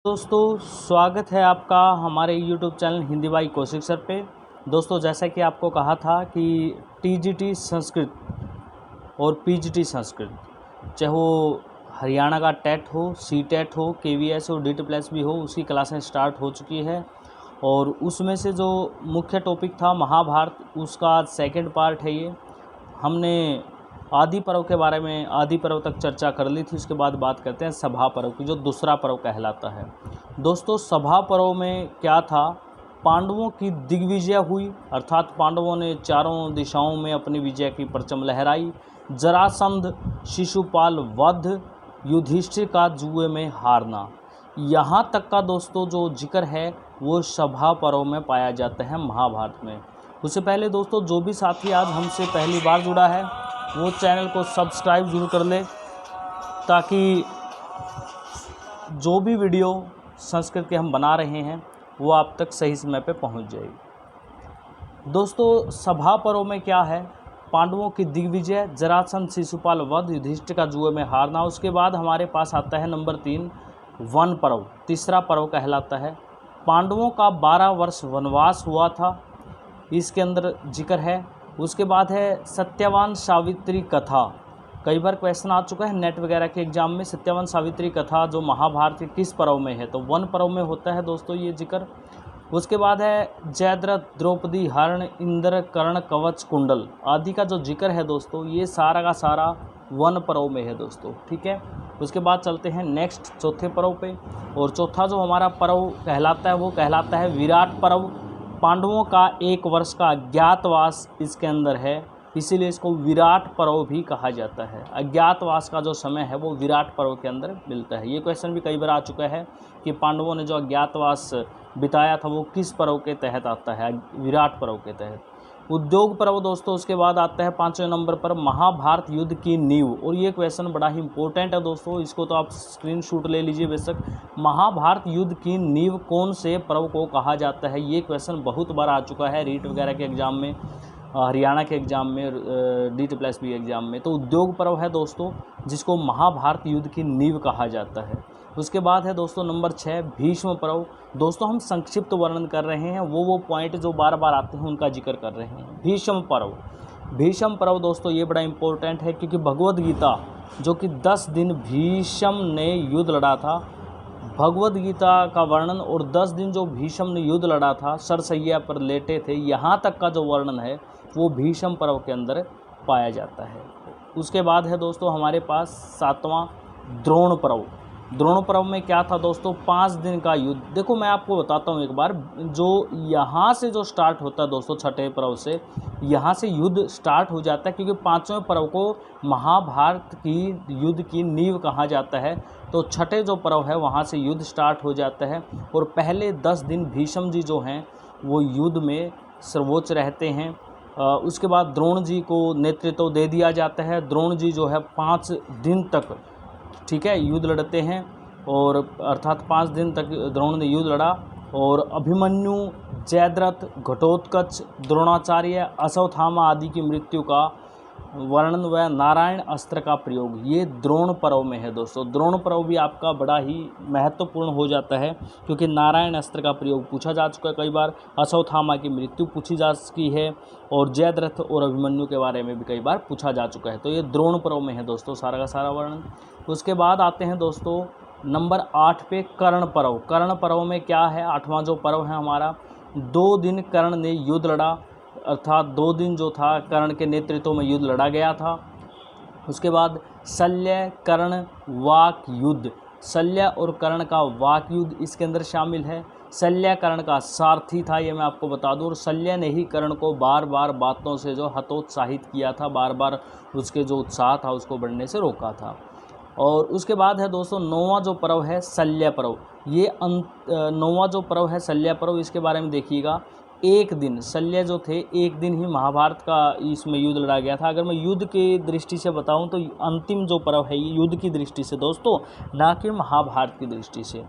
दोस्तों स्वागत है आपका हमारे YouTube channel Hindi by Kaushik sir पे। दोस्तों जैसा कि आपको कहा था कि टीजीटी संस्कृत और पीजीटी संस्कृत, चाहे वो हरियाणा का टेट हो, सी टेट हो, केवीएस हो, डीटी प्लस भी हो, उसकी क्लासें स्टार्ट हो चुकी है। और उसमें से जो मुख्य टॉपिक था महाभारत, उसका सेकंड पार्ट है ये। हमने आदि पर्व के बारे में आदि पर्व तक चर्चा कर ली थी। उसके बाद बात करते हैं सभा पर्व की, जो दूसरा पर्व कहलाता है। दोस्तों सभा पर्व में क्या था, पांडवों की दिग्विजय हुई, अर्थात पांडवों ने चारों दिशाओं में अपनी विजय की परचम लहराई। जरासंध, शिशुपाल वध, युधिष्ठिर का जुए में हारना, यहाँ तक का दोस्तों जो जिक्र है वो सभा पर्व में पाया जाता है महाभारत में। उससे पहले दोस्तों जो भी साथी आज हमसे पहली बार जुड़ा है वो चैनल को सब्सक्राइब जरूर कर ले, ताकि जो भी वीडियो संस्कृत के हम बना रहे हैं वो आप तक सही समय पे पहुंच जाएगी। दोस्तों सभा पर्व में क्या है, पांडवों की दिग्विजय, जरासंध शिशुपाल वध, युधिष्ठिर का जुए में हारना। उसके बाद हमारे पास आता है नंबर 3 वन पर्व, तीसरा पर्व कहलाता है। पांडवों का 12 वर्ष वनवास हुआ था, इसके अंदर जिक्र है। उसके बाद है सत्यवान सावित्री कथा। कई बार क्वेश्चन आ चुका है नेट वगैरह के एग्जाम में, सत्यवान सावित्री कथा जो महाभारत के किस पर्व में है, तो वन पर्व में होता है दोस्तों ये जिक्र। उसके बाद है जयद्रथ, द्रौपदी, हरण, इंद्र, कर्ण, कवच, कुंडल आदि का जो जिक्र है दोस्तों, ये सारा का सारा वन पर्व में है दोस्तों, ठीक है। उसके बाद चलते हैं नेक्स्ट चौथे पर्व पे, और चौथा जो हमारा पर्व कहलाता है वो कहलाता है विराट पर्व। पांडवों का 1 वर्ष का अज्ञातवास इसके अंदर है, इसीलिए इसको विराट पर्व भी कहा जाता है। अज्ञातवास का जो समय है वो विराट पर्व के अंदर मिलता है। ये क्वेश्चन भी कई बार आ चुका है कि पांडवों ने जो अज्ञातवास बिताया था वो किस पर्व के तहत आता है, विराट पर्व के तहत। उद्योग पर्व दोस्तों उसके बाद आता है 5वें नंबर पर महाभारत युद्ध की नींव, और ये क्वेश्चन बड़ा ही इंपॉर्टेंट है दोस्तों, इसको तो आप स्क्रीनशॉट ले लीजिए बेशक। महाभारत युद्ध की नींव कौन से पर्व को कहा जाता है, ये क्वेश्चन बहुत बार आ चुका है रीट वगैरह के एग्जाम में, हरियाणा के एग्ज़ाम में, DT+B एग्ज़ाम में। तो उद्योग पर्व है दोस्तों जिसको महाभारत युद्ध की नींव कहा जाता है। उसके बाद है दोस्तों नंबर 6 भीष्म पर्व। दोस्तों हम संक्षिप्त वर्णन कर रहे हैं, वो पॉइंट जो बार बार आते हैं उनका जिक्र कर रहे हैं। भीष्म पर्व, भीष्म पर्व दोस्तों ये बड़ा इंपॉर्टेंट है, क्योंकि भगवद गीता जो कि 10 दिन भीष्म ने युद्ध लड़ा था, भगवद गीता का वर्णन, और 10 दिन जो भीष्म ने युद्ध लड़ा था, सरसैया पर लेटे थे, यहाँ तक का जो वर्णन है वो भीष्म पर्व के अंदर पाया जाता है। उसके बाद है दोस्तों हमारे पास 7वां द्रोण पर्व। द्रोण पर्व में क्या था दोस्तों, 5 दिन का युद्ध। देखो मैं आपको बताता हूँ एक बार, जो यहाँ से जो स्टार्ट होता है दोस्तों छठे पर्व से, यहाँ से युद्ध स्टार्ट हो जाता है, क्योंकि 5वें पर्व को महाभारत की युद्ध की नींव कहा जाता है। तो छठे जो पर्व है वहाँ से युद्ध स्टार्ट हो जाता है, और पहले 10 दिन भीष्म जी जो हैं वो युद्ध में सर्वोच्च रहते हैं। उसके बाद द्रोण जी को नेतृत्व दे दिया जाता है। द्रोण जी जो है 5 दिन तक, ठीक है, युद्ध लड़ते हैं, और अर्थात 5 दिन तक द्रोण ने युद्ध लड़ा। और अभिमन्यु, जयद्रथ, घटोत्कच, द्रोणाचार्य, अश्वत्थामा आदि की मृत्यु का वर्णन व नारायण अस्त्र का प्रयोग, ये द्रोण पर्व में है दोस्तों। द्रोण पर्व भी आपका बड़ा ही महत्वपूर्ण हो जाता है, क्योंकि नारायण अस्त्र का प्रयोग पूछा जा चुका है कई बार, अश्वत्थामा की मृत्यु पूछी जा चुकी है, और जयद्रथ और अभिमन्यु के बारे में भी कई बार पूछा जा चुका है। तो ये द्रोण पर्व में है दोस्तों सारा का सारा वर्णन। उसके बाद आते हैं दोस्तों नंबर 8 पे कर्ण पर्व। कर्ण पर्व में क्या है, 8वां जो पर्व है हमारा, 2 दिन कर्ण ने युद्ध लड़ा, अर्थात 2 दिन जो था कर्ण के नेतृत्व में युद्ध लड़ा गया था। उसके बाद शल्य, कर्ण, वाक युद्ध, शल्य और कर्ण का वाक युद्ध इसके अंदर शामिल है। शल्य कर्ण का सारथी था, ये मैं आपको बता दूं, और शल्य ने ही कर्ण को बार बार बातों से जो हतोत्साहित किया था, बार बार उसके जो उत्साह था उसको बढ़ने से रोका था। और उसके बाद है दोस्तों 9वां जो पर्व है शल्य पर्व। ये 9वां जो पर्व है शल्य पर्व, इसके बारे में देखिएगा। 1 दिन शल्य जो थे 1 दिन ही महाभारत का इसमें युद्ध लड़ा गया था। अगर मैं युद्ध की दृष्टि से बताऊं तो अंतिम जो पर्व है ये युद्ध की दृष्टि से दोस्तों, ना कि महाभारत की दृष्टि से।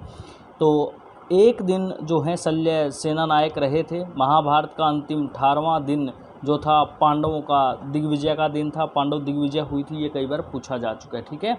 तो 1 दिन जो है शल्य सेना नायक रहे थे। महाभारत का अंतिम 18वां दिन जो था पांडवों का दिग्विजय का दिन था, पांडव दिग्विजय हुई थी, ये कई बार पूछा जा चुका है, ठीक है।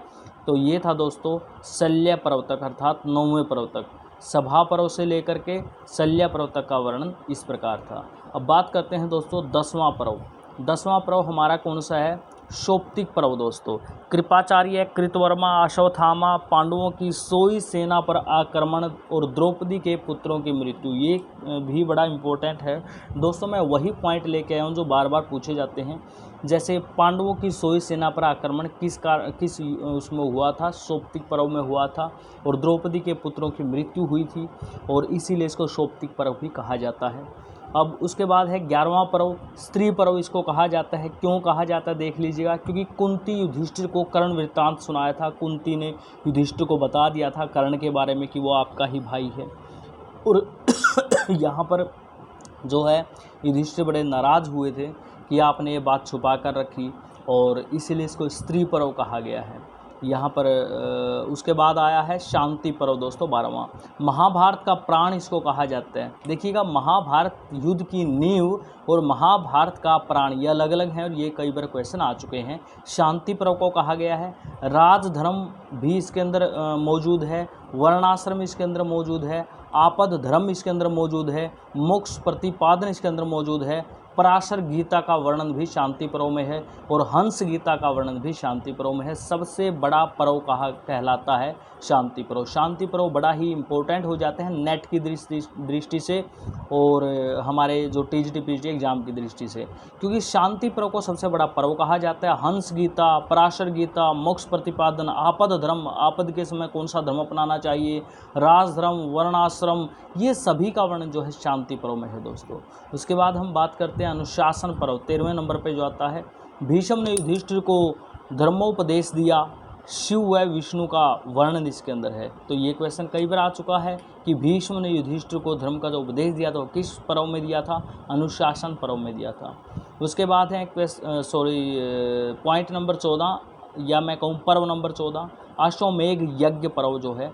तो ये था दोस्तों शल्य पर्व तक, अर्थात 9वें पर्व तक। सभा पर्व से लेकर के शल्य पर्व तक का वर्णन इस प्रकार था। अब बात करते हैं दोस्तों 10वां पर्व। 10वां पर्व हमारा कौन सा है? शोप्तिक पर्व दोस्तों। कृपाचार्य, कृतवर्मा, अश्वत्थामा, पांडवों की 100 सेना पर आक्रमण और द्रौपदी के पुत्रों की मृत्यु, ये भी बड़ा इम्पोर्टेंट है दोस्तों। मैं वही पॉइंट लेके आया हूँ जो बार बार पूछे जाते हैं। जैसे पांडवों की 100 सेना पर आक्रमण किस उसमें हुआ था? शोप्तिक पर्व में हुआ था, और द्रौपदी के पुत्रों की मृत्यु हुई थी, और इसीलिए इसको शोप्तिक पर्व भी कहा जाता है। अब उसके बाद है 11वां पर्व, स्त्री पर्व इसको कहा जाता है। क्यों कहा जाता है देख लीजिएगा, क्योंकि कुंती युधिष्ठिर को कर्ण वृत्तांत सुनाया था। कुंती ने युधिष्ठिर को बता दिया था कर्ण के बारे में कि वो आपका ही भाई है, और यहाँ पर जो है युधिष्ठिर बड़े नाराज़ हुए थे कि आपने ये बात छुपा कर रखी, और इसीलिए इसको स्त्री पर्व कहा गया है यहाँ पर। उसके बाद आया है शांति पर्व दोस्तों 12वां। महाभारत का प्राण इसको कहा जाता है। देखिएगा, महाभारत युद्ध की नींव और महाभारत का प्राण ये अलग अलग हैं, और ये कई बार क्वेश्चन आ चुके हैं। शांति पर्व को कहा गया है। राजधर्म भी इसके अंदर मौजूद है, वर्णाश्रम इसके अंदर मौजूद है, आपद धर्म इसके अंदर मौजूद है, मोक्ष प्रतिपादन इसके अंदर मौजूद है, पराशर गीता का वर्णन भी शांति पर्व में है, और हंस गीता का वर्णन भी शांति पर्व में है। सबसे बड़ा पर्व कहलाता है शांति पर्व। शांति पर्व बड़ा ही इम्पोर्टेंट हो जाते हैं नेट की दृष्टि से, और हमारे जो टीजीटी पीजीटी एग्जाम की दृष्टि से, क्योंकि शांति पर्व को सबसे बड़ा पर्व कहा जाता है। हंस गीता, पराशर गीता, मोक्ष प्रतिपादन, आपद धर्म, आपद के समय कौन सा धर्म अपनाना चाहिए, राजधर्म, वर्णाश्रम, ये सभी का वर्णन जो है शांति पर्व में है दोस्तों। उसके बाद हम बात करते हैं अनुशासन पर्व 13वें नंबर पे जो आता है। भीष्म ने युधिष्ठिर को धर्मोपदेश दिया, शिव व विष्णु का वर्णन इसके अंदर है। तो ये क्वेश्चन कई बार आ चुका है कि भीष्म ने युधिष्ठिर को धर्म का जो उपदेश दिया था वो किस पर्व में दिया था? अनुशासन पर्व में दिया था। उसके बाद है पॉइंट नंबर 14, या मैं कहूँ पर्व नंबर 14, अश्वमेघ यज्ञ पर्व जो है।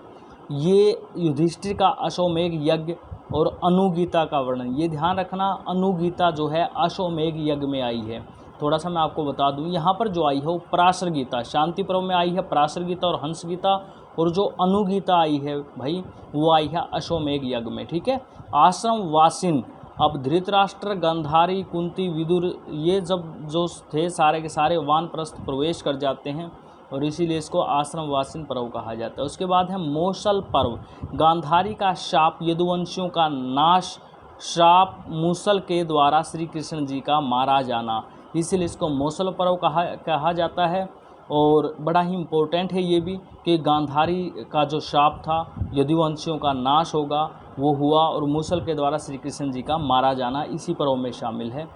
ये युधिष्ठिर का अश्वमेघ यज्ञ और अनुगीता का वर्णन, ये ध्यान रखना, अनुगीता जो है अश्वमेघ यज्ञ में आई है। थोड़ा सा मैं आपको बता दूं, यहाँ पर जो आई है वो पराशर गीता शांति पर्व में आई है, पराशर गीता और हंस गीता, और जो अनुगीता आई है भाई वो आई है अश्वमेघ यज्ञ में, ठीक है। आश्रम वासिन, अब धृतराष्ट्र, गांधारी, कुंती, विदुर, ये जब जो थे सारे के सारे वानप्रस्थ प्रवेश कर जाते हैं, और इसीलिए इसको आश्रम वासिन पर्व कहा जाता है। उसके बाद है मूसल पर्व। गांधारी का शाप, यदुवंशियों का नाश, श्राप, मूसल के द्वारा श्री कृष्ण जी का मारा जाना, इसीलिए इसको मूसल पर्व कहा जाता है। और बड़ा ही इम्पोर्टेंट है ये भी कि गांधारी का जो श्राप था, यदुवंशियों का नाश होगा, वो हुआ, और मूसल के द्वारा श्री कृष्ण जी का मारा जाना इसी पर्व में शामिल है।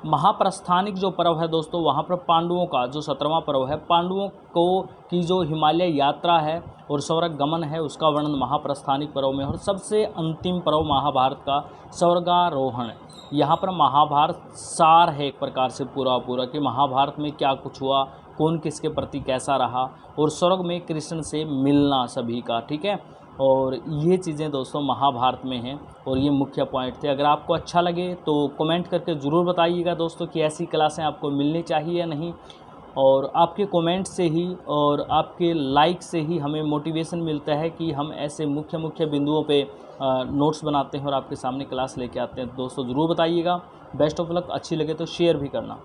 महाप्रस्थानिक जो पर्व है दोस्तों, वहाँ पर पांडवों का जो 17वां पर्व है, पांडवों को की जो हिमालय यात्रा है और स्वर्ग गमन है, उसका वर्णन महाप्रस्थानिक पर्व में। और सबसे अंतिम पर्व महाभारत का स्वर्गारोहण। यहाँ पर महाभारत सार है एक प्रकार से पूरा कि महाभारत में क्या कुछ हुआ, कौन किसके प्रति कैसा रहा, और स्वर्ग में कृष्ण से मिलना सभी का, ठीक है। और ये चीज़ें दोस्तों महाभारत में हैं, और ये मुख्य पॉइंट थे। अगर आपको अच्छा लगे तो कमेंट करके ज़रूर बताइएगा दोस्तों कि ऐसी क्लासें आपको मिलनी चाहिए या नहीं। और आपके कमेंट से ही और आपके लाइक से ही हमें मोटिवेशन मिलता है कि हम ऐसे मुख्य बिंदुओं पे नोट्स बनाते हैं और आपके सामने क्लास लेके आते हैं। दोस्तों ज़रूर बताइएगा। Best of luck. अच्छी लगे तो शेयर भी करना।